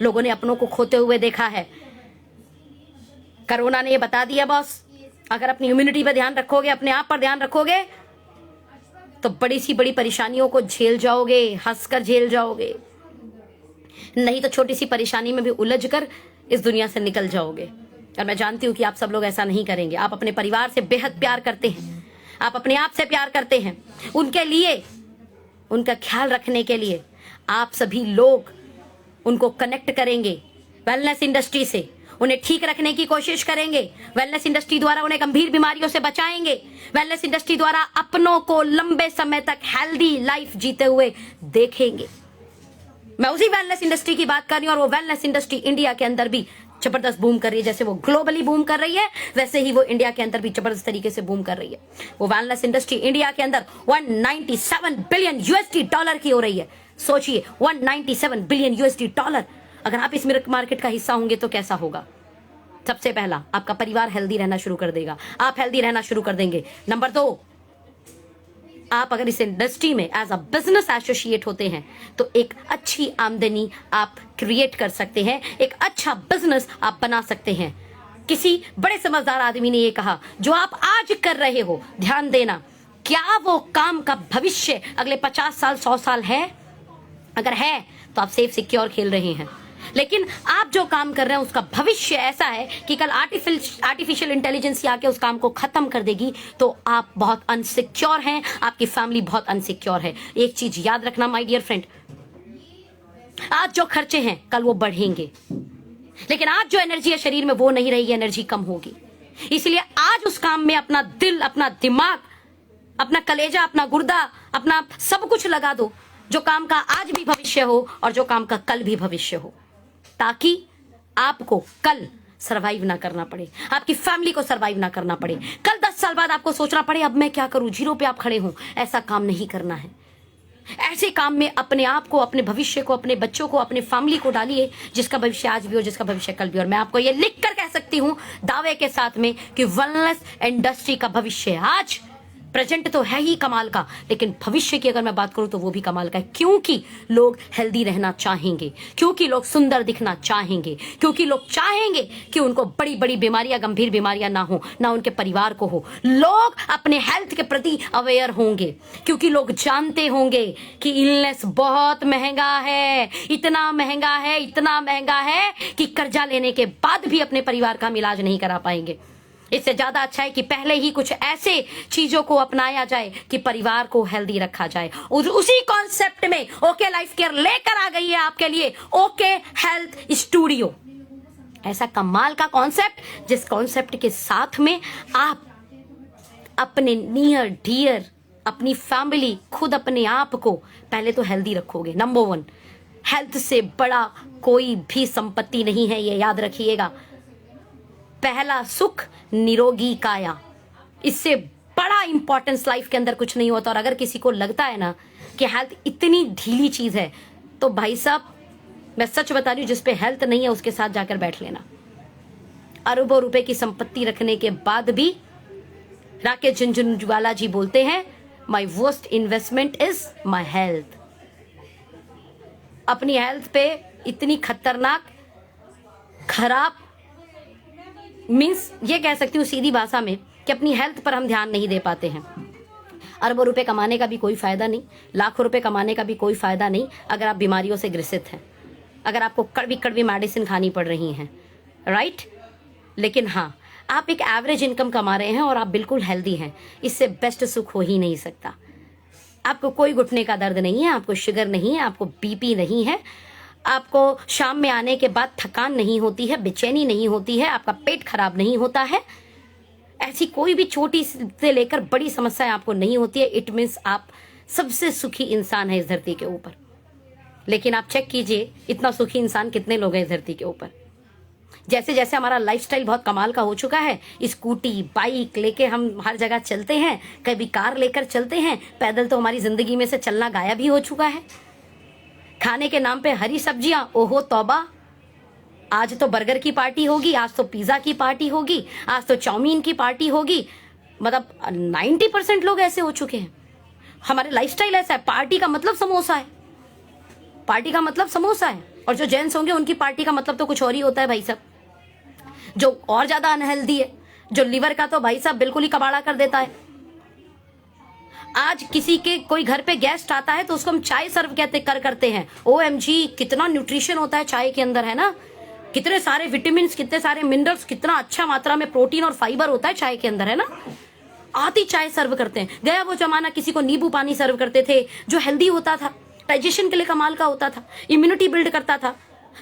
लोगों ने अपनों को खोते हुए देखा है। कोरोना ने ये बता दिया बॉस, अगर अपनी इम्यूनिटी पर ध्यान रखोगे, अपने आप पर ध्यान रखोगे, तो बड़ी सी बड़ी परेशानियों को झेल जाओगे, हंसकर झेल जाओगे। नहीं तो छोटी सी परेशानी में भी उलझ कर इस दुनिया से निकल जाओगे। और मैं जानती हूं कि आप सब लोग ऐसा नहीं करेंगे। आप अपने परिवार से बेहद प्यार करते हैं, आप अपने आप से प्यार करते हैं। उनके लिए, उनका ख्याल रखने के लिए आप सभी लोग उनको कनेक्ट करेंगे वेलनेस इंडस्ट्री से, उन्हें ठीक रखने की कोशिश करेंगे। वेलनेस इंडस्ट्री द्वारा उन्हें गंभीर बीमारियों से बचाएंगे। वेलनेस इंडस्ट्री द्वारा अपनों को लंबे समय तक हेल्दी लाइफ जीते हुए देखेंगे। मैं उसी वेलनेस इंडस्ट्री की बात कर रही हूं, और वो वेलनेस इंडस्ट्री इंडिया के अंदर भी जबरदस्त बूम कर रही है। जैसे वो ग्लोबली बूम कर रही है, वैसे ही वो इंडिया के अंदर भी जबरदस्त तरीके से बूम कर रही है। वो वेलनेस इंडस्ट्री इंडिया के अंदर 197 बिलियन यूएसडी डॉलर की हो रही है। सोचिए, 197 बिलियन यूएसडी डॉलर। अगर आप इस मार्केट का हिस्सा होंगे तो कैसा होगा? सबसे पहला, आपका परिवार हेल्दी रहना शुरू कर देगा, आप हेल्दी रहना शुरू कर देंगे। नंबर 2, आप अगर इस इंडस्ट्री में एज अ बिजनेस एसोसिएट होते हैं तो एक अच्छी आमदनी आप क्रिएट कर सकते हैं, एक अच्छा बिजनेस आप बना सकते हैं। किसी बड़े समझदार आदमी ने ये कहा, जो आप आज कर रहे हो, ध्यान देना, क्या वो काम का भविष्य अगले 50 साल 100 साल है? अगर है तो आप सेफ सिक्योर खेल रहे हैं। लेकिन आप जो काम कर रहे हैं उसका भविष्य ऐसा है कि कल आर्टिफिशियल इंटेलिजेंस आके उस काम को खत्म कर देगी, तो आप बहुत अनसिक्योर हैं, आपकी फैमिली बहुत अनसिक्योर है। एक चीज याद रखना माय डियर फ्रेंड, आज जो खर्चे हैं कल वो बढ़ेंगे, लेकिन आज जो एनर्जी है शरीर में वो नहीं रहेगी, एनर्जी कम होगी। इसलिए आज उस काम में अपना दिल, अपना दिमाग, अपना कलेजा, अपना गुर्दा, अपना सब कुछ लगा दो, जो काम का आज भी भविष्य हो और जो काम का कल भी भविष्य हो, ताकि आपको कल सरवाइव ना करना पड़े, आपकी फैमिली को सरवाइव ना करना पड़े। कल 10 साल बाद आपको सोचना पड़े अब मैं क्या करूं, जीरो पे आप खड़े हो। ऐसा काम नहीं करना है। ऐसे काम में अपने आप को, अपने भविष्य को, अपने बच्चों को, अपने फैमिली को डालिए, जिसका भविष्य आज भी हो, जिसका भविष्य कल भी। और मैं आपको ये लिख कर कह सकती हूं दावे के साथ में कि वेलनेस इंडस्ट्री का भविष्य आज प्रेजेंट तो है ही कमाल का, लेकिन भविष्य की अगर मैं बात करूं तो वो भी कमाल का है। क्योंकि लोग हेल्दी रहना चाहेंगे, क्योंकि लोग सुंदर दिखना चाहेंगे, क्योंकि लोग चाहेंगे कि उनको बड़ी बड़ी बीमारियां, गंभीर बीमारियां ना हो, ना उनके परिवार को हो। लोग अपने हेल्थ के प्रति अवेयर होंगे, क्योंकि लोग जानते होंगे कि इलनेस बहुत महंगा है, इतना महंगा है, इतना महंगा है कि कर्जा लेने के बाद भी अपने परिवार का हम इलाज नहीं करा पाएंगे। इससे ज्यादा अच्छा है कि पहले ही कुछ ऐसे चीजों को अपनाया जाए कि परिवार को हेल्दी रखा जाए। और उसी कॉन्सेप्ट में ओके लाइफ केयर लेकर आ गई है आपके लिए ओके हेल्थ स्टूडियो। ऐसा कमाल का कॉन्सेप्ट, जिस कॉन्सेप्ट के साथ में आप अपने नियर डियर, अपनी फैमिली, खुद अपने आप को पहले तो हेल्दी रखोगे। नंबर 1, हेल्थ से बड़ा कोई भी संपत्ति नहीं है, ये याद रखिएगा। पहला सुख निरोगी काया, इससे बड़ा इंपॉर्टेंस लाइफ के अंदर कुछ नहीं होता। और अगर किसी को लगता है ना कि हेल्थ इतनी ढीली चीज है, तो भाई साहब मैं सच बता रही हूं, जिस पे हेल्थ नहीं है उसके साथ जाकर बैठ लेना। अरबों रुपए की संपत्ति रखने के बाद भी राकेश झुनझुनवाला जी बोलते हैं, माई worst investment is my health. अपनी हेल्थ पे इतनी खतरनाक, खराब, मीन्स ये कह सकती हूँ सीधी भाषा में कि अपनी हेल्थ पर हम ध्यान नहीं दे पाते हैं। अरबों रुपए कमाने का भी कोई फायदा नहीं, लाखों रुपए कमाने का भी कोई फायदा नहीं अगर आप बीमारियों से ग्रसित हैं, अगर आपको कड़वी कड़वी मेडिसिन खानी पड़ रही हैं, राइट। लेकिन हाँ, आप एक एवरेज इनकम कमा रहे हैं और आप बिल्कुल हेल्दी हैं, इससे बेस्ट सुख हो ही नहीं सकता। आपको कोई घुटने का दर्द नहीं है, आपको शुगर नहीं है, आपको बीपी नहीं है, आपको शाम में आने के बाद थकान नहीं होती है, बेचैनी नहीं होती है, आपका पेट खराब नहीं होता है, ऐसी कोई भी छोटी से लेकर बड़ी समस्याएं आपको नहीं होती है। इट मीन्स आप सबसे सुखी इंसान है इस धरती के ऊपर। लेकिन आप चेक कीजिए, इतना सुखी इंसान कितने लोग हैं इस धरती के ऊपर। जैसे जैसे हमारा लाइफस्टाइल बहुत कमाल का हो चुका है, स्कूटी बाइक लेके हम हर जगह चलते हैं, कभी कार लेकर चलते हैं, पैदल तो हमारी जिंदगी में से चलना गायब ही हो चुका है। खाने के नाम पे हरी सब्जियां, ओहो तौबा, आज तो बर्गर की पार्टी होगी, आज तो पिज्जा की पार्टी होगी, आज तो चाउमीन की पार्टी होगी। मतलब 90% लोग ऐसे हो चुके हैं। हमारे लाइफस्टाइल ऐसा है, पार्टी का मतलब समोसा है, पार्टी का मतलब समोसा है। और जो जेंट्स होंगे उनकी पार्टी का मतलब तो कुछ और ही होता है भाई साहब, जो और ज्यादा अनहेल्दी है, जो लिवर का तो भाई साहब बिल्कुल ही कबाड़ा कर देता है। आज किसी के कोई घर पे गेस्ट आता है तो उसको हम चाय सर्व करते हैं। OMG, कितना न्यूट्रिशन होता है चाय के अंदर, है ना, कितने सारे विटामिन, कितने सारे मिनरल्स, कितना अच्छा मात्रा में प्रोटीन और फाइबर होता है चाय के अंदर, है ना। आती चाय सर्व करते हैं। गया वो जमाना, किसी को नींबू पानी सर्व करते थे जो हेल्दी होता था, डाइजेशन के लिए कमाल का होता था, इम्यूनिटी बिल्ड करता था।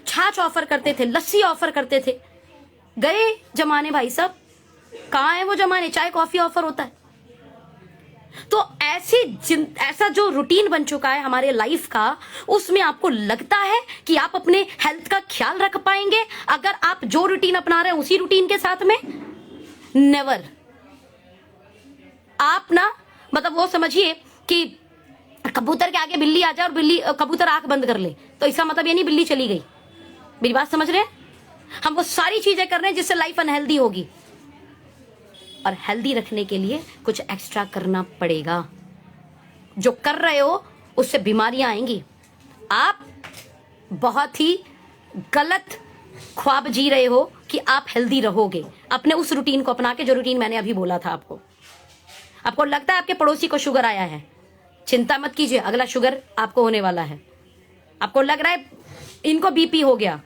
छाछ ऑफर करते थे, लस्सी ऑफर करते थे। गए जमाने भाई साहब, कहाँ है वो जमाने, चाय कॉफी ऑफर होता है। तो ऐसा जो रूटीन बन चुका है हमारे लाइफ का, उसमें आपको लगता है कि आप अपने हेल्थ का ख्याल रख पाएंगे अगर आप जो रूटीन अपना रहे हैं उसी रूटीन के साथ में? नेवर। आप ना, मतलब वो समझिए कि कबूतर के आगे बिल्ली आ जाए और कबूतर आंख बंद कर ले, तो इसका मतलब ये नहीं बिल्ली चली गई। मेरी बात समझ रहे हैं? हम वो सारी चीजें कर रहे हैं जिससे लाइफ अनहेल्दी होगी, और हेल्दी रखने के लिए कुछ एक्स्ट्रा करना पड़ेगा। जो कर रहे हो उससे बीमारियां आएंगी। आप बहुत ही गलत ख्वाब जी रहे हो कि आप हेल्दी रहोगे अपने उस रूटीन को अपना के, जो रूटीन मैंने अभी बोला था आपको। आपको लगता है आपके पड़ोसी को शुगर आया है, चिंता मत कीजिए, अगला शुगर आपको होने वाला है। आपको लग रहा है इनको BP हो गया,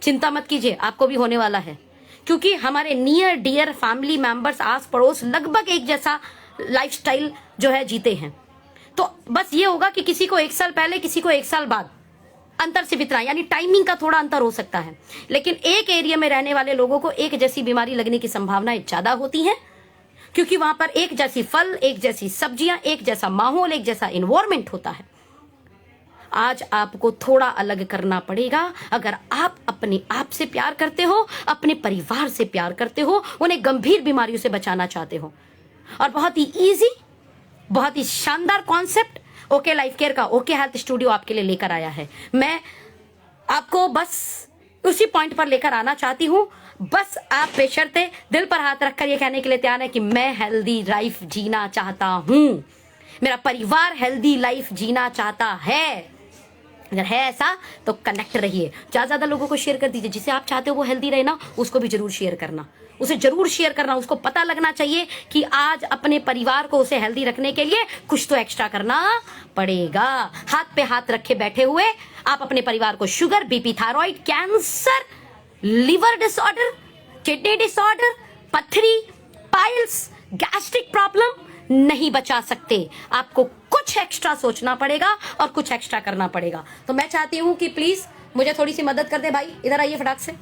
चिंता मत कीजिए, आपको भी होने वाला है। क्योंकि हमारे नियर डियर फैमिली मेंबर्स, आस पड़ोस लगभग एक जैसा लाइफस्टाइल जो है जीते हैं। तो बस ये होगा कि किसी को 1 साल पहले, किसी को 1 साल बाद, अंतर सिर्फ इतना, यानी टाइमिंग का थोड़ा अंतर हो सकता है। लेकिन एक एरिया में रहने वाले लोगों को एक जैसी बीमारी लगने की संभावनाएं ज्यादा होती हैं, क्योंकि वहां पर एक जैसी फल, एक जैसी सब्जियां, एक जैसा माहौल, एक जैसा इन्वायरमेंट होता है। आज आपको थोड़ा अलग करना पड़ेगा। अगर आप अपने आप से प्यार करते हो, अपने परिवार से प्यार करते हो, उन्हें गंभीर बीमारियों से बचाना चाहते हो, और बहुत ही इजी, बहुत ही शानदार कॉन्सेप्ट ओके लाइफ केयर का ओके हेल्थ स्टूडियो आपके लिए लेकर आया है। मैं आपको बस उसी पॉइंट पर लेकर आना चाहती हूं। बस आप बेशर्ते दिल पर हाथ रखकर यह कहने के लिए तैयार है कि मैं हेल्दी लाइफ जीना चाहता हूं, मेरा परिवार हेल्दी लाइफ जीना चाहता है। अगर है ऐसा तो कनेक्ट रहिए, ज्यादा लोगों को शेयर कर दीजिए। जिसे आप चाहते हो वो हेल्दी रहे ना, उसको भी जरूर शेयर करना, उसे जरूर शेयर करना। उसको पता लगना चाहिए कि आज अपने परिवार को, उसे हेल्दी रखने के लिए कुछ तो एक्स्ट्रा करना पड़ेगा। हाथ पे हाथ रखे बैठे हुए आप अपने परिवार को sugar, BP, thyroid, cancer, liver disorder, kidney disorder, पथरी, पाइल्स, गैस्ट्रिक प्रॉब्लम नहीं बचा सकते। आपको कुछ एक्स्ट्रा सोचना पड़ेगा और कुछ एक्स्ट्रा करना पड़ेगा। तो मैं चाहती हूं कि प्लीज मुझे थोड़ी सी मदद कर दे भाई। इधर आइए फटाक से,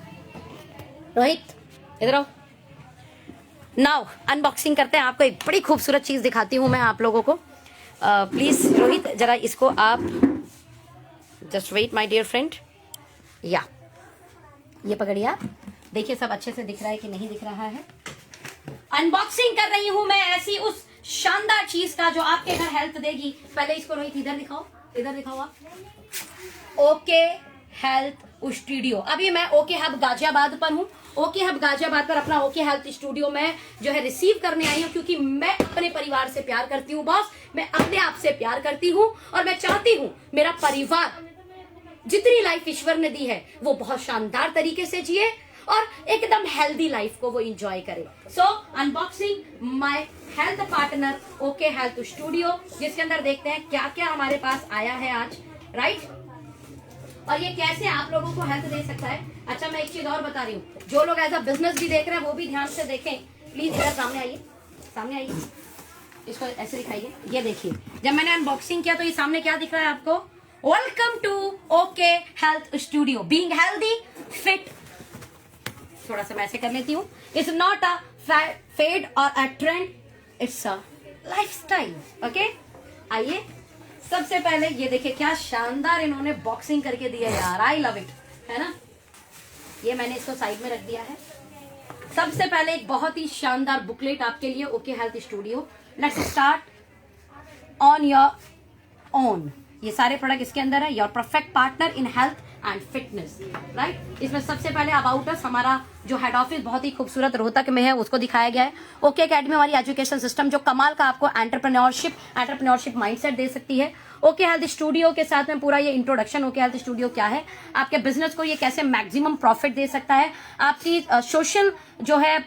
रोहित इधर आओ। नाउ अनबॉक्सिंग करते हैं। आपको एक बड़ी खूबसूरत चीज दिखाती हूं मैं आप लोगों को। प्लीज रोहित जरा इसको आप just wait my dear friend. या ये पकड़िए आप, देखिए सब अच्छे से दिख रहा है कि नहीं दिख रहा है। अनबॉक्सिंग कर रही हूं मैं ऐसी उस शानदार चीज का जो आपके घर हेल्थ देगी। पहले इसको रोहित इधर दिखाओ, इधर दिखाओ आप। Okay health studio. अभी मैं ओके हब गाजियाबाद पर हूं। ओके हब गाजियाबाद पर अपना ओके हेल्थ स्टूडियो में जो है रिसीव करने आई हूं, क्योंकि मैं अपने परिवार से प्यार करती हूं बॉस। मैं अपने आप से प्यार करती हूं और मैं चाहती हूं मेरा परिवार जितनी लाइफ ईश्वर ने दी है वो बहुत शानदार तरीके से जिए और एकदम हेल्दी लाइफ को वो एंजॉय करे। So unboxing my health partner okay health studio, जिसके अंदर देखते हैं क्या क्या हमारे पास आया है आज, राइट, और ये कैसे आप लोगों को हेल्थ दे सकता है। अच्छा मैं एक चीज और बता रही हूँ, जो लोग एज अ बिजनेस भी देख रहे हैं वो भी ध्यान से देखें प्लीज। इधर सामने आइए, सामने आइए, इसको ऐसे दिखाइए। ये देखिए, जब मैंने अनबॉक्सिंग किया तो ये सामने क्या दिख रहा है आपको, welcome to okay health studio, being healthy fit. थोड़ा सा मैं ऐसे कर लेती हूँ। इट्स नॉट अ फेड और a trend, it's a lifestyle. Okay, आइए सबसे पहले ये देखिए क्या शानदार इन्होंने बॉक्सिंग करके दिया यार, आई लव इट, है ना। ये मैंने इसको साइड में रख दिया है। सबसे पहले एक बहुत ही शानदार बुकलेट आपके लिए okay health studio. Let's start on your own. ये सारे प्रोडक्ट इसके अंदर है। Your perfect partner in health and fitness, right. इसमें सबसे पहले अबाउट अस, हमारा जो हेड ऑफिस बहुत ही खूबसूरत रोहतक में है उसको दिखाया गया है। ओके एकेडमी हमारी एजुकेशन सिस्टम जो कमाल का आपको एंटरप्रेन्योरशिप माइंडसेट दे सकती है। ओके हेल्थ स्टूडियो के साथ में पूरा ये इंट्रोडक्शन, ओके हेल्थ स्टूडियो क्या है, आपके बिजनेस को ये कैसे मैक्सिमम प्रॉफिट दे सकता है, आपकी सोशल जो है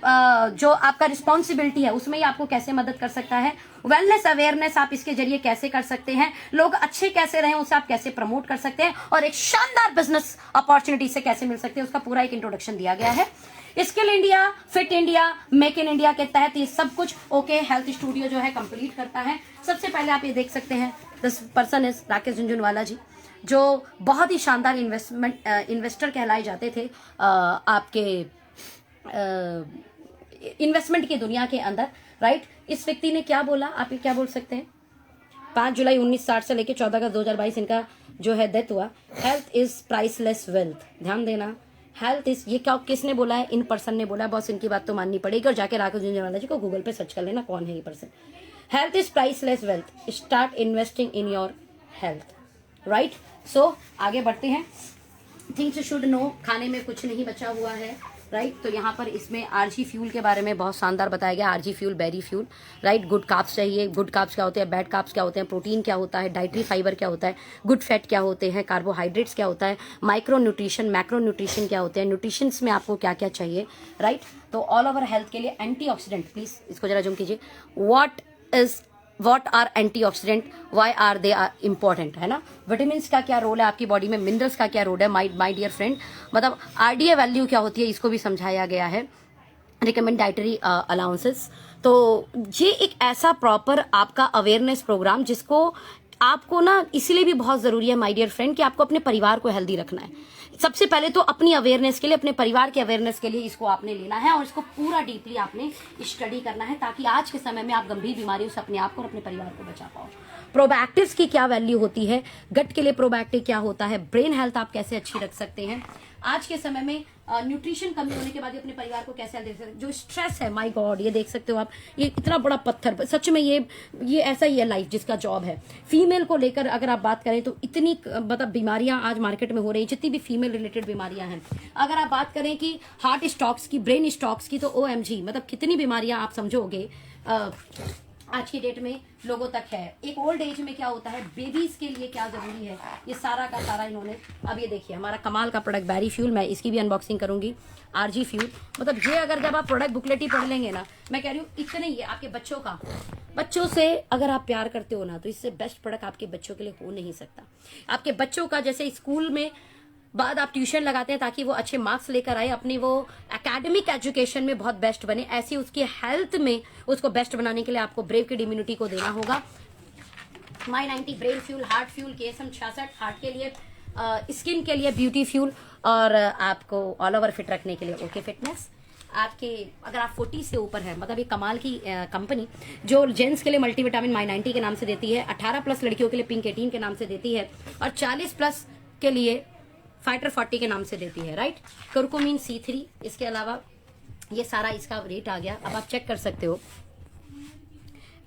जो आपका रिस्पॉन्सिबिलिटी है उसमें ये आपको कैसे मदद कर सकता है, वेलनेस अवेयरनेस आप इसके जरिए कैसे कर सकते हैं, लोग अच्छे कैसे रहें उसे आप कैसे प्रमोट कर सकते हैं, और एक शानदार बिजनेस अपॉर्चुनिटी से कैसे मिल सकते हैं, उसका पूरा एक इंट्रोडक्शन दिया गया है। Skill India, fit India, make in India के तहत ये सब कुछ ओके हेल्थ स्टूडियो जो है कंप्लीट करता है। सबसे पहले आप ये देख सकते हैं this person is Rakesh Jhunjhunwala ji, जो बहुत ही शानदार इन्वेस्टर कहलाए जाते थे आपके इन्वेस्टमेंट की दुनिया के अंदर, राइट। इस व्यक्ति ने क्या बोला, आप ये क्या बोल सकते हैं, 5 जुलाई 1960 से लेकर 14 अगस्त 2022 इनका जो है डेथ हुआ। हेल्थ इज प्राइसलेस वेल्थ, ध्यान देना, हेल्थ इज, ये क्या किसने बोला है, इन पर्सन ने बोला है, बॉस इनकी बात तो माननी पड़ेगी, और जाके राकेश झुनझुनवाला जी को गूगल पे सर्च कर लेना कौन है ये person. Health is priceless wealth, start investing in your health, right. So आगे बढ़ते हैं, थिंग्स यू शुड नो, खाने में कुछ नहीं बचा हुआ है, राइट। तो यहाँ पर इसमें आरजी फ्यूल के बारे में बहुत शानदार बताया गया, आरजी fuel, berry fuel, right. Good carbs चाहिए, गुड कार्ब्स क्या होते हैं, बैड कार्ब्स क्या होते हैं, प्रोटीन क्या होता है, डाइटरी फाइबर क्या होता है, गुड फैट क्या होते हैं, कार्बोहाइड्रेट्स क्या होता है, माइक्रो न्यूट्रिशन, मैक्रो न्यूट्रिशन क्या होते हैं, न्यूट्रिशंस में आपको क्या क्या चाहिए, राइट। तो ऑल ओवर हेल्थ के लिए एंटीऑक्सीडेंट, प्लीज इसको जरा जूम कीजिए, what are antioxidant, why are they are important, है ना। विटामिन्स का क्या रोल है आपकी बॉडी में, मिनरल्स का क्या रोल है, माय डियर फ्रेंड, मतलब आरडीए वैल्यू क्या होती है इसको भी समझाया गया है, रिकमेंड डाइटरी अलाउंसेस। तो ये एक ऐसा प्रॉपर आपका अवेयरनेस प्रोग्राम जिसको आपको ना इसीलिए भी बहुत जरूरी है माय डियर फ्रेंड कि आपको अपने परिवार को हेल्दी रखना है। सबसे पहले तो अपनी अवेयरनेस के लिए, अपने परिवार के अवेयरनेस के लिए इसको आपने लेना है और इसको पूरा डीपली आपने स्टडी करना है, ताकि आज के समय में आप गंभीर बीमारियों से अपने आप को और अपने परिवार को बचा पाओ। प्रोबैक्टिव्स की क्या वैल्यू होती है, गट के लिए प्रोबैक्टिव क्या होता है, ब्रेन हेल्थ आप कैसे अच्छी रख सकते हैं, आज के समय में न्यूट्रिशन कमी होने के बाद अपने परिवार को कैसे देख सकते हैं, जो स्ट्रेस है, माय गॉड, ये देख सकते हो आप, ये इतना बड़ा पत्थर, सच में ये ऐसा ही है लाइफ जिसका जॉब है। फीमेल को लेकर अगर आप बात करें तो इतनी मतलब बीमारियां आज मार्केट में हो रही है, जितनी भी फीमेल रिलेटेड बीमारियां हैं। अगर आप बात करें कि हार्ट स्टॉक्स की, ब्रेन स्टॉक्स की, तो OMG, मतलब कितनी बीमारियां आप समझोगे आज की डेट में लोगों तक है। एक ओल्ड एज में क्या होता है, बेबीज के लिए क्या जरूरी है, ये सारा का सारा इन्होंने, अब ये देखिए हमारा कमाल का प्रोडक्ट बेरी फ्यूल, मैं इसकी भी अनबॉक्सिंग करूंगी, आरजी फ्यूल, मतलब ये अगर जब आप प्रोडक्ट बुकलेट ही पढ़ लेंगे ना, मैं कह रही हूँ इतने ही आपके बच्चों से अगर आप प्यार करते हो ना, तो इससे बेस्ट प्रोडक्ट आपके बच्चों के लिए हो नहीं सकता। आपके बच्चों का जैसे स्कूल में बाद आप ट्यूशन लगाते हैं ताकि वो अच्छे मार्क्स लेकर आए, अपनी वो एकेडमिक एजुकेशन में बहुत बेस्ट बने, ऐसी उसकी हेल्थ में उसको बेस्ट बनाने के लिए आपको ब्रेव किड इम्यूनिटी को देना होगा। माई 90 brain fuel, heart fuel, KSM 66 heart के लिए, स्किन के लिए ब्यूटी फ्यूल, और आपको ऑल ओवर फिट रखने के लिए ओके फिटनेस। आपके अगर आप 40 से ऊपर है, मतलब ये कमाल की कंपनी जो जेंट्स के लिए मल्टीविटामिन माई 90 के नाम से देती है, 18+ लड़कियों के लिए पिंक 18 के नाम से देती है, और 40+ के लिए फाइटर 40 के नाम से देती है, राइट। कुरकुमिन C3, इसके अलावा ये सारा इसका रेट आ गया। अब आप चेक कर सकते हो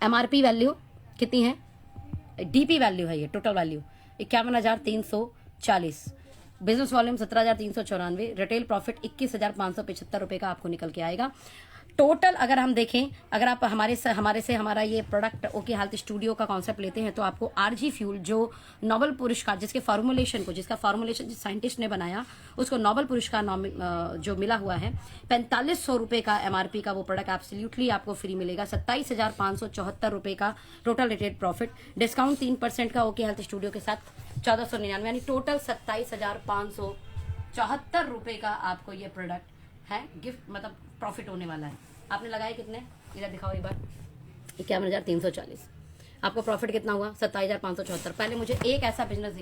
MRP वैल्यू कितनी है, DP वैल्यू है, ये total value 51,340, business volume 17,394, retail profit 21,575 रुपए का आपको निकल के आएगा। टोटल अगर हम देखें, अगर आप हमारा ये प्रोडक्ट ओके हेल्थ स्टूडियो का कॉन्सेप्ट लेते हैं, तो आपको आरजी फ्यूल जो नोबेल पुरस्कार, जिसका फॉर्मुलेशन जिस साइंटिस्ट ने बनाया उसको नोबेल पुरस्कार जो मिला हुआ है, 4500 रुपए का MRP का वो प्रोडक्ट एब्सोल्युटली आपको फ्री मिलेगा। 27,574 रुपए का टोटल रेटेड प्रॉफिट, डिस्काउंट 3% का ओके हेल्थ स्टूडियो के साथ 1499, यानी टोटल 27,574 रुपए का आपको ये प्रोडक्ट है गिफ्ट, मतलब प्रॉफिट होने वाला है। आपने लगाए कितने, इधर दिखाओ एक बार, 51,340, आपको प्रॉफिट कितना हुआ, 27,574। पहले मुझे एक ऐसा बिजनेस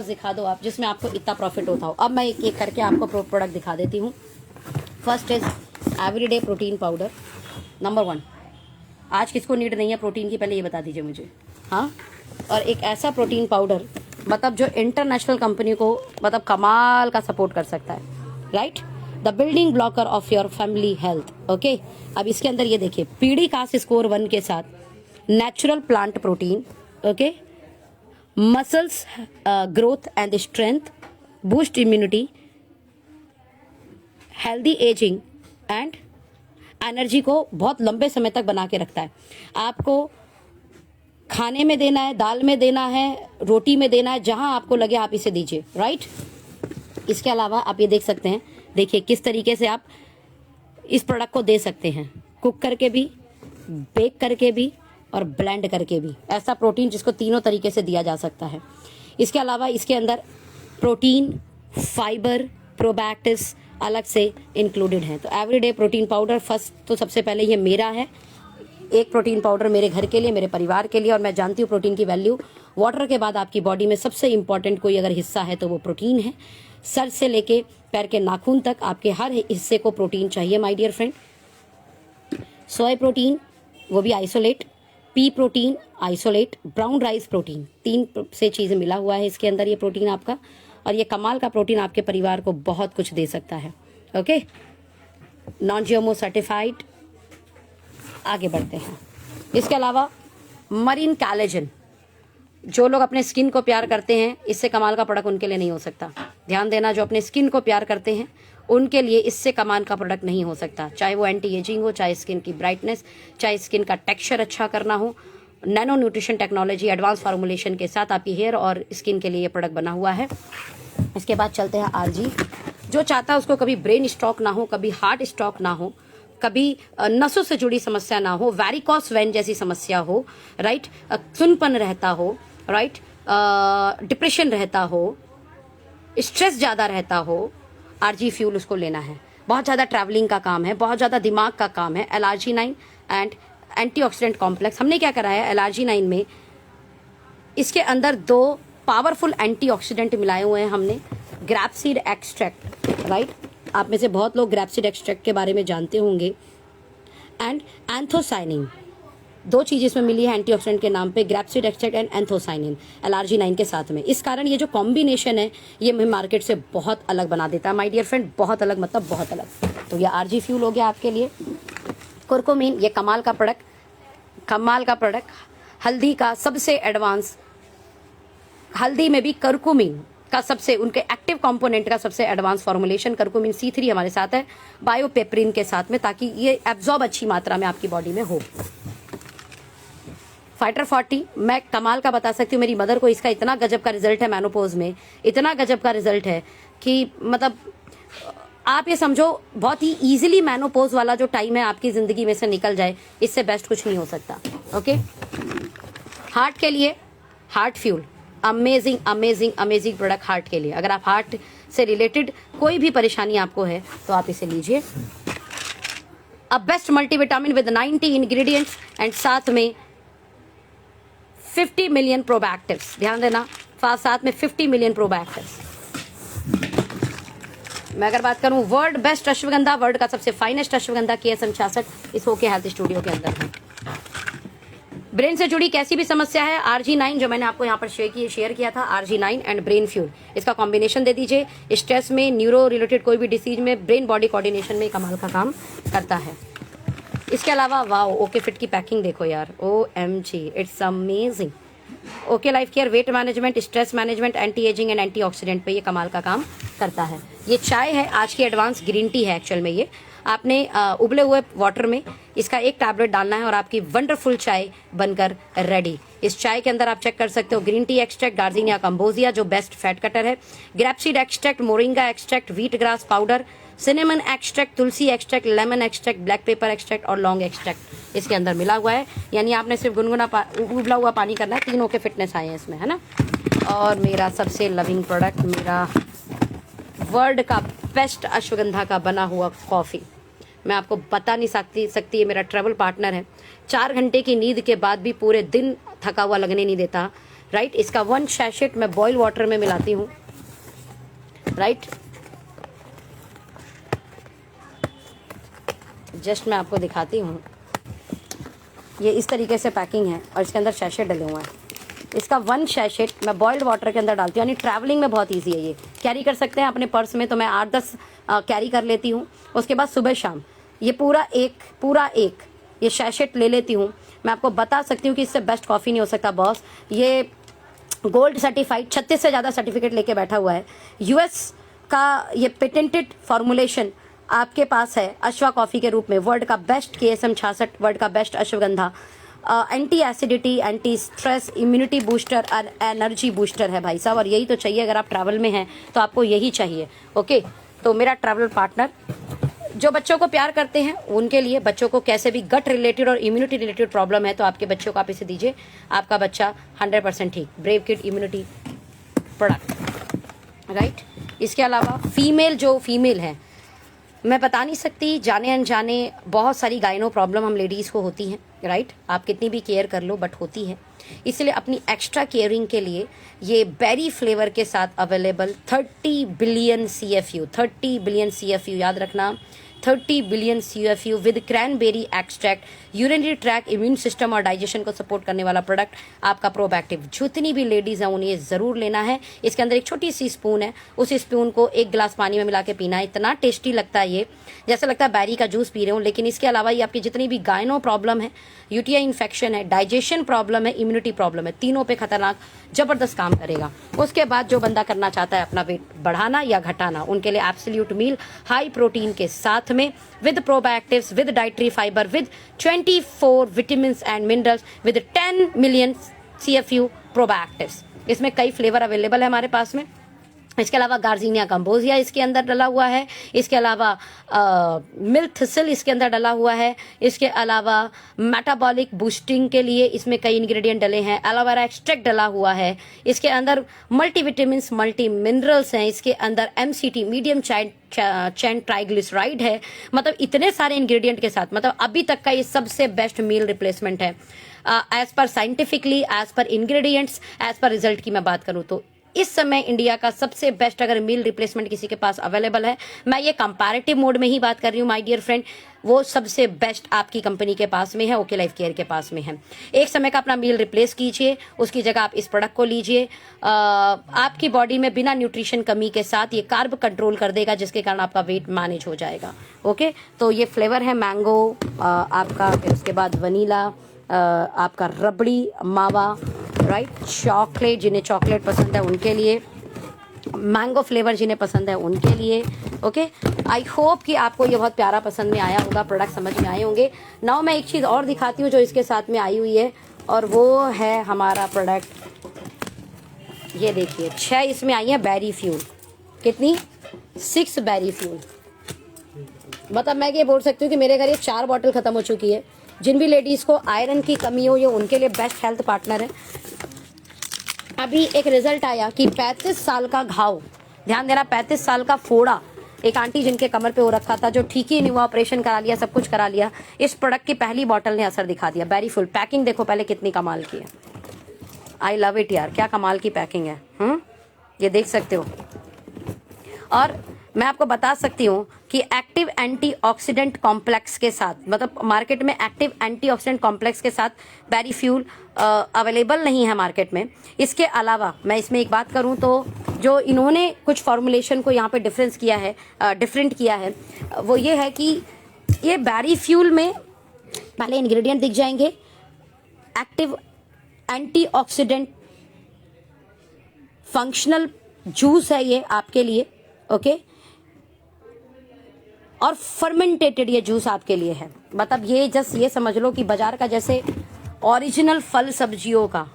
दिखा दो आप जिसमें आपको इतना प्रॉफिट होता हो। अब मैं एक एक करके आपको प्रोडक्ट दिखा देती हूँ। First is everyday protein powder, number 1। आज किसको नीड नहीं है प्रोटीन की, पहले ये बता दीजिए मुझे, हाँ। और एक ऐसा प्रोटीन पाउडर, मतलब जो इंटरनेशनल कंपनी को मतलब कमाल का सपोर्ट कर सकता है, right. The building blocker of your family health, okay. अब इसके अंदर ये देखिए, पीडी कास्ट स्कोर 1 के साथ natural plant protein, okay, muscles growth and strength, boost immunity, healthy ageing and energy को बहुत लंबे समय तक बना के रखता है। आपको खाने में देना है, दाल में देना है, रोटी में देना है, जहां आपको लगे आप इसे दीजिए, राइट। इसके अलावा आप ये देख सकते हैं, देखिए किस तरीके से आप इस प्रोडक्ट को दे सकते हैं, कुक करके भी, बेक करके भी और ब्लेंड करके भी। ऐसा प्रोटीन जिसको तीनों तरीके से दिया जा सकता है। इसके अलावा इसके अंदर प्रोटीन, फाइबर, प्रोबायोटिक्स अलग से इंक्लूडेड हैं। तो एवरीडे प्रोटीन पाउडर फर्स्ट तो सबसे पहले ये मेरा है, एक प्रोटीन पाउडर मेरे घर के लिए, मेरे परिवार के लिए, और मैं जानती हूँ प्रोटीन की वैल्यू। वाटर के बाद आपकी बॉडी में सबसे इंपॉर्टेंट कोई अगर हिस्सा है तो वो प्रोटीन है। सर से लेके पैर के नाखून तक आपके हर हिस्से को प्रोटीन चाहिए my dear friend. Soya protein वो भी isolate, pea protein isolate, brown rice protein, 3 से चीज़ें मिला हुआ है इसके अंदर ये प्रोटीन आपका। और ये कमाल का प्रोटीन आपके परिवार को बहुत कुछ दे सकता है। Okay, non GMO certified. आगे बढ़ते हैं। इसके अलावा मरीन कोलेजन, जो लोग अपने स्किन को प्यार करते हैं, इससे कमाल का प्रोडक्ट उनके लिए नहीं हो सकता। ध्यान देना, जो अपने स्किन को प्यार करते हैं उनके लिए इससे कमाल का प्रोडक्ट नहीं हो सकता। चाहे वो एंटी एजिंग हो, चाहे स्किन की ब्राइटनेस, चाहे स्किन का टेक्सचर अच्छा करना हो, nano nutrition technology advance formulation के साथ आपकी हेयर और स्किन के लिए ये प्रोडक्ट बना हुआ है। इसके बाद चलते हैं आरजी। जो चाहता है उसको कभी ब्रेन स्ट्रोक ना हो, कभी हार्ट स्ट्रोक ना हो, कभी नसों से जुड़ी समस्या ना हो, वैरिकोस वेन जैसी समस्या हो, राइट, सुनपन रहता हो, राइट, डिप्रेशन रहता हो, स्ट्रेस ज़्यादा रहता हो, आरजी फ्यूल उसको लेना है। बहुत ज़्यादा ट्रैवलिंग का काम है, बहुत ज़्यादा दिमाग का काम है। LRG9 एंड एंटीऑक्सीडेंट कॉम्प्लेक्स हमने क्या करा है LRG9 में, इसके अंदर 2 पावरफुल एंटीऑक्सीडेंट मिलाए हुए हैं हमने। ग्रैपसीड एक्सट्रैक्ट, राइट, आप में से बहुत लोग ग्रैपसीड एक्सट्रैक्ट के बारे में जानते होंगे, एंड एंथोसाइनिन। 2 चीज़ इसमें मिली है एंटीऑक्सीडेंट के नाम पे, ग्रैपसीड एक्सट्रैक्ट एंड एंथोसाइनिन LRG9 के साथ में। इस कारण ये जो कॉम्बिनेशन है ये मार्केट से बहुत अलग बना देता है माय डियर फ्रेंड, बहुत अलग, मतलब बहुत अलग। तो ये आरजी फ्यूल हो गया आपके लिए। कुरकुमिन, ये कमाल का प्रोडक्ट, हल्दी का सबसे एडवांस, हल्दी में भी करकुमिन का सबसे, उनके एक्टिव कंपोनेंट का सबसे एडवांस फॉर्मुलेशन करकुमिन C3 हमारे साथ है बायोपेपरिन के साथ में, ताकि ये एब्जॉर्ब अच्छी मात्रा में आपकी बॉडी में हो। फाइटर 40 मैं कमाल का बता सकती हूँ, मेरी मदर को इसका इतना गजब का रिजल्ट है, मेनोपॉज में इतना गजब का रिजल्ट है कि मतलब आप ये समझो बहुत ही इजीली मेनोपॉज वाला जो टाइम है आपकी जिंदगी में से निकल जाए, इससे बेस्ट कुछ नहीं हो सकता। ओके, हार्ट के लिए heart fuel, amazing amazing amazing product heart के लिए। अगर आप हार्ट से रिलेटेड कोई भी परेशानी आपको है तो आप इसे लीजिए। A best multivitamin with 90 ingredients and साथ में 50 मिलियन प्रोबायोटिक्स। ध्यान देना, साथ में 50 मिलियन प्रोबायोटिक्स। मैं अगर बात करूं वर्ल्ड बेस्ट अश्वगंधा, वर्ल्ड का सबसे फाइनेस्ट अश्वगंधा KSM 66 इस ओके हेल्थ स्टूडियो के अंदर है। ब्रेन से जुड़ी कैसी भी समस्या है, RG9 जो मैंने आपको यहाँ पर शेयर किया था, RG9 एंड ब्रेन फ्यूल, इसका कॉम्बिनेशन दे दीजिए। स्ट्रेस में, न्यूरो रिलेटेड कोई भी डिसीज में, ब्रेन बॉडी कोऑर्डिनेशन में कमाल का काम करता है। इसके अलावा वाओ, ओके फिट की पैकिंग देखो यार, OMG, it's amazing. Okay life care, weight management, stress management, anti ageing and antioxidant पे ये कमाल का काम करता है। ये चाय है, आज की एडवांस ग्रीन टी है एक्चुअल में। ये आपने उबले हुए वाटर में इसका 1 टैबलेट डालना है और आपकी वंडरफुल चाय बनकर रेडी। इस चाय के अंदर आप चेक कर सकते हो green tea extract, garcinia cambogia जो बेस्ट फैट कटर है, grapeseed extract, moringa extract, wheat grass powder, cinnamon extract, tulsi extract, lemon extract, black pepper extract और लौंग एक्सट्रैक्ट इसके अंदर मिला हुआ है। यानी आपने सिर्फ गुनगुना उबला हुआ पानी करना है, तीनों के फिटनेस आए हैं इसमें, है ना। और मेरा सबसे लविंग प्रोडक्ट, मेरा वर्ल्ड का बेस्ट अश्वगंधा का बना हुआ कॉफ़ी, मैं आपको बता नहीं सकती ये मेरा ट्रैवल पार्टनर है। 4 घंटे की नींद के बाद भी पूरे दिन थका हुआ लगने नहीं देता, राइट। इसका 1 सैशेट मैं बॉयल वाटर में मिलाती हूँ, राइट। जस्ट मैं आपको दिखाती हूँ, ये इस तरीके से पैकिंग है और इसके अंदर सैशेट डले हुए हैं। इसका 1 सैशेट मैं बॉइल्ड वाटर के अंदर डालती हूँ, यानी ट्रैवलिंग में बहुत इजी है। ये कैरी कर सकते हैं अपने पर्स में, तो मैं 8-10 कैरी कर लेती हूँ। उसके बाद सुबह शाम ये पूरा एक ये सैशेट ले लेती हूँ। मैं आपको बता सकती हूँ कि इससे बेस्ट कॉफ़ी नहीं हो सकता बॉस। ये गोल्ड सर्टिफाइड, 36 से ज़्यादा सर्टिफिकेट लेके बैठा हुआ है। US का ये पेटेंटेड फॉर्मुलेशन आपके पास है अश्वा कॉफ़ी के रूप में वर्ल्ड का बेस्ट KSM 66, वर्ल्ड का best ashwagandha, anti acidity, anti stress, immunity booster और एनर्जी बूस्टर है भाई साहब। और यही तो चाहिए, अगर आप ट्रैवल में हैं तो आपको यही चाहिए। ओके, तो मेरा ट्रैवल पार्टनर जो बच्चों को प्यार करते हैं उनके लिए, बच्चों को कैसे भी गट रिलेटेड और इम्यूनिटी रिलेटेड प्रॉब्लम है तो आपके बच्चों को आप इसे दीजिए, आपका बच्चा 100% ठीक। Brave kid immunity product, right. इसके अलावा फीमेल, जो फीमेल है, मैं बता नहीं सकती, जाने अनजाने बहुत सारी गाइनो प्रॉब्लम हम लेडीज़ को होती हैं, राइट। आप कितनी भी केयर कर लो बट होती है, इसलिए अपनी एक्स्ट्रा केयरिंग के लिए ये बेरी फ्लेवर के साथ available 30 billion CFU, 30 billion CFU याद रखना, 30 billion CFU with cranberry extract, urinary track, immune system और डाइजेशन को सपोर्ट करने वाला प्रोडक्ट आपका प्रोबैक्टिव। जितनी भी लेडीज़ हैं उन्हें ज़रूर लेना है। इसके अंदर एक छोटी सी स्पून है, उस स्पून को 1 गिलास पानी में मिला के पीना है। इतना टेस्टी लगता है ये, जैसा लगता है बैरी का जूस पी रहे हो। लेकिन इसके अलावा ये आपकी जितनी भी गायनो प्रॉब्लम है, UTI इन्फेक्शन है, डाइजेशन प्रॉब्लम है, इम्यूनिटी प्रॉब्लम है, तीनों पे खतरनाक जबरदस्त काम करेगा। उसके बाद जो बंदा करना चाहता है अपना वेट बढ़ाना या घटाना, उनके लिए एब्सोल्यूट मील हाई प्रोटीन के साथ में with probiotics, with dietary fibre, with 24 vitamins and minerals, with 10 million CFU probiotics. इसमें कई फ्लेवर अवेलेबल है हमारे पास में। इसके अलावा गार्जिनिया कंबोजिया इसके अंदर डला हुआ है। इसके अलावा मिल्थिसिल इसके अंदर डला हुआ है। इसके अलावा मेटाबॉलिक बूस्टिंग के लिए इसमें कई इंग्रेडिएंट डले हैं। एलोवेरा एक्सट्रैक्ट डला हुआ है। इसके अंदर मल्टीविटामिन्स, मल्टी मिनरल्स हैं। इसके अंदर MCT मीडियम चैन ट्राइग्लिसराइड है। मतलब इतने सारे इंग्रेडिएंट के साथ, मतलब अभी तक का ये सबसे बेस्ट मील रिप्लेसमेंट है as per scientifically, as per ingredients, as per result की मैं बात करूं तो इस समय इंडिया का सबसे बेस्ट अगर मील रिप्लेसमेंट किसी के पास अवेलेबल है, मैं ये कंपैरेटिव मोड में ही बात कर रही हूँ माय डियर फ्रेंड, वो सबसे बेस्ट आपकी कंपनी के पास में है, ओके लाइफ केयर के पास में है। एक समय का अपना मील रिप्लेस कीजिए, उसकी जगह आप इस प्रोडक्ट को लीजिए। आपकी बॉडी में बिना न्यूट्रिशन कमी के साथ ये कार्ब कंट्रोल कर देगा, जिसके कारण आपका वेट मैनेज हो जाएगा। ओके, तो ये फ्लेवर है मैंगो आपका, फिर उसके बाद वनीला, आपका रबड़ी, मावा, राइट, चॉकलेट, जिन्हें चॉकलेट पसंद है उनके लिए, मैंगो फ्लेवर जिन्हें पसंद है उनके लिए। ओके, आई होप कि आपको ये बहुत प्यारा पसंद में आया होगा, प्रोडक्ट समझ में आए होंगे। नाउ मैं एक चीज़ और दिखाती हूँ जो इसके साथ में आई हुई है, और वो है हमारा प्रोडक्ट। ये देखिए 6 इसमें आई है बेरी फ्यूल। कितनी? 6 बेरी फ्यूल। मतलब मैं ये बोल सकती हूँ कि मेरे घर ये 4 बॉटल खत्म हो चुकी है। जिन भी लेडीज़ को आयरन की कमी हो, ये उनके लिए बेस्ट हेल्थ पार्टनर है। अभी एक रिजल्ट आया कि 35 साल का घाव, ध्यान देना, 35 साल का फोड़ा, एक आंटी जिनके कमर पे हो रखा था, जो ठीक ही नहीं हुआ, ऑपरेशन करा लिया, सब कुछ करा लिया, इस प्रोडक्ट की पहली बॉटल ने असर दिखा दिया। बेरी फुल पैकिंग देखो पहले कितनी कमाल की है। आई लव इट यार, क्या कमाल की पैकिंग है। ये देख सकते हो। और मैं आपको बता सकती हूँ कि एक्टिव एंटीऑक्सीडेंट कॉम्प्लेक्स के साथ, मतलब मार्केट में एक्टिव एंटीऑक्सीडेंट कॉम्प्लेक्स के साथ बेरी फ्यूल अवेलेबल नहीं है मार्केट में। इसके अलावा मैं इसमें एक बात करूँ तो जो इन्होंने कुछ फॉर्मुलेशन को यहाँ पे डिफरेंट किया है, वो ये है कि ये बेरी फ्यूल में पहले इंग्रेडिएंट दिख जाएंगे, एक्टिव एंटीऑक्सीडेंट फंक्शनल जूस है ये आपके लिए, ओके, और फर्मेंटेटेड ये जूस आपके लिए है। मतलब ये जस्ट ये समझ लो कि बाजार का जैसे ओरिजिनल फल सब्जियों का,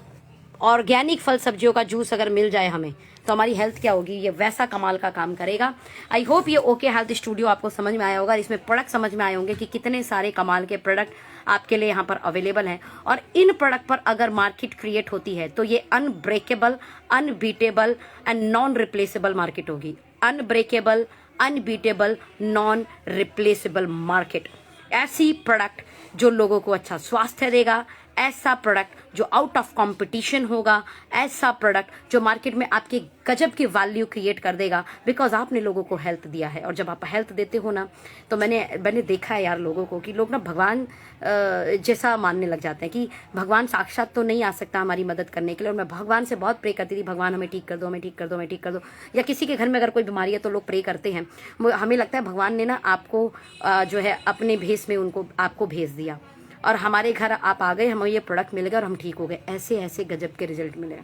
ऑर्गेनिक फल सब्जियों का जूस अगर मिल जाए हमें, तो हमारी हेल्थ क्या होगी, ये वैसा कमाल का काम करेगा। आई होप ये ओके हेल्थ स्टूडियो आपको समझ में आया होगा, इसमें प्रोडक्ट समझ में आए होंगे कि कितने सारे कमाल के प्रोडक्ट आपके लिए यहाँ पर अवेलेबल हैं। और इन प्रोडक्ट पर अगर मार्केट क्रिएट होती है तो ये unbreakable, unbeatable and non replaceable market होगी। Unbreakable, unbeatable, non replaceable market. ऐसी प्रोडक्ट जो लोगों को अच्छा स्वास्थ्य देगा, ऐसा प्रोडक्ट जो आउट ऑफ कंपटीशन होगा, ऐसा प्रोडक्ट जो मार्केट में आपके गजब की वैल्यू क्रिएट कर देगा, बिकॉज आपने लोगों को हेल्थ दिया है। और जब आप हेल्थ देते हो ना, तो मैंने देखा है यार लोगों को कि लोग ना भगवान जैसा मानने लग जाते हैं कि भगवान साक्षात तो नहीं आ सकता हमारी मदद करने के लिए। और मैं भगवान से बहुत प्रे करती थी, भगवान हमें ठीक कर दो, हमें ठीक कर दो, हमें ठीक कर दो। या किसी के घर में अगर कोई बीमारी है तो लोग प्रे करते हैं, हमें लगता है भगवान ने ना आपको जो है अपने भेष में उनको आपको भेज दिया, और हमारे घर आप आ गए, हमें ये प्रोडक्ट मिल गया और हम ठीक हो गए। ऐसे ऐसे गजब के रिजल्ट मिले,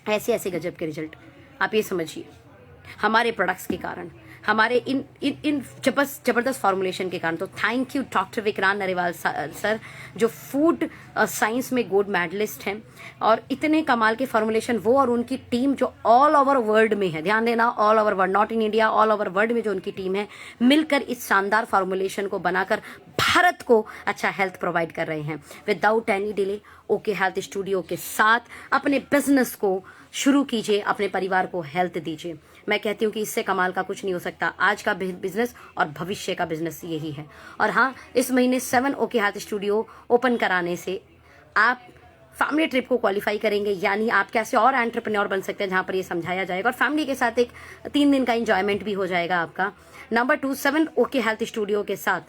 ऐसे ऐसे गजब के रिजल्ट। आप ये समझिए, हमारे प्रोडक्ट्स के कारण, हमारे इन जबरदस्त फॉर्मुलेशन के कारण। तो thank you doctor Vikrant Narewal sir, जो फूड साइंस में गोल्ड मेडलिस्ट हैं, और इतने कमाल के फॉर्मुलेशन वो और उनकी टीम जो ऑल ओवर वर्ल्ड में है, ध्यान देना, all over world, not in India, all over world में जो उनकी टीम है, मिलकर इस शानदार फॉर्मुलेशन को बनाकर भारत को अच्छा हेल्थ प्रोवाइड कर रहे हैं। Without any delay okay health studio के साथ अपने बिजनेस को शुरू कीजिए, अपने परिवार को हेल्थ दीजिए। मैं कहती हूँ कि इससे कमाल का कुछ नहीं हो सकता। आज का बिजनेस और भविष्य का बिजनेस यही है। और हाँ, इस महीने 7 ओके हेल्थ स्टूडियो ओपन कराने से आप फैमिली ट्रिप को क्वालिफाई करेंगे, यानी आप कैसे और एंटरप्रेन्योर बन सकते हैं, जहां पर ये समझाया जाएगा, और फैमिली के साथ एक 3 दिन का एंजॉयमेंट भी हो जाएगा आपका। नंबर 2, 7 ओके हेल्थ स्टूडियो के साथ,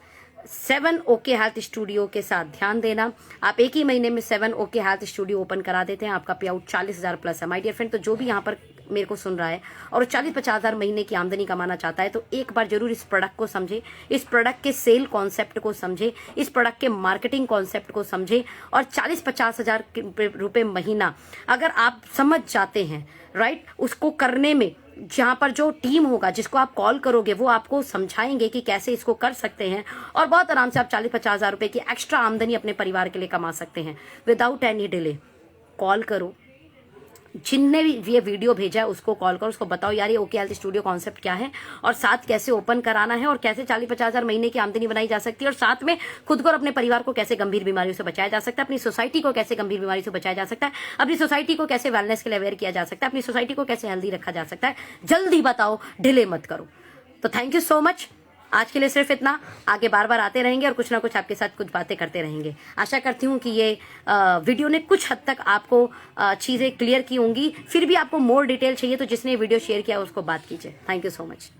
7 ओके हेल्थ स्टूडियो के साथ ध्यान देना, आप एक ही महीने में 7 ओके हेल्थ स्टूडियो ओपन करा देते हैं, आपका पे आउट 40,000 प्लस है। माय डियर फ्रेंड, तो जो भी यहाँ पर मेरे को सुन रहा है और 40-50 हज़ार महीने की आमदनी कमाना चाहता है, तो एक बार जरूर इस प्रोडक्ट को समझे, इस प्रोडक्ट के सेल कॉन्सेप्ट को समझे, इस प्रोडक्ट के मार्केटिंग कॉन्सेप्ट को समझे, और 40-50 हज़ार रुपये महीना अगर आप समझ जाते हैं, राइट, उसको करने में जहां पर जो टीम होगा, जिसको आप कॉल करोगे, वो आपको समझाएंगे कि कैसे इसको कर सकते हैं, और बहुत आराम से आप 40-50 हज़ार रुपए की एक्स्ट्रा आमदनी अपने परिवार के लिए कमा सकते हैं। विदाउट एनी डिले कॉल करो, जिनने भी ये वीडियो भेजा है उसको कॉल करो, उसको बताओ यार ये ओके हेल्थ स्टूडियो कॉन्सेप्ट क्या है, और साथ कैसे ओपन कराना है, और कैसे 40-50 हज़ार महीने की आमदनी बनाई जा सकती है, और साथ में खुद को और अपने परिवार को कैसे गंभीर बीमारियों से बचाया जा सकता है, अपनी सोसाइटी को कैसे गंभीर बीमारी से बचाया जा सकता है, अपनी सोसाइटी को कैसे वेलनेस के लिए अवेयर किया जा सकता है, अपनी सोसाइटी को कैसे हेल्दी रखा जा सकता है। जल्दी बताओ, डिले मत करो। तो थैंक यू सो मच, आज के लिए सिर्फ इतना। आगे बार बार आते रहेंगे और कुछ ना कुछ आपके साथ कुछ बातें करते रहेंगे। आशा करती हूँ कि ये वीडियो ने कुछ हद तक आपको चीज़ें क्लियर की होंगी। फिर भी आपको मोर डिटेल चाहिए तो जिसने वीडियो शेयर किया उसको बात कीजिए। Thank you so much.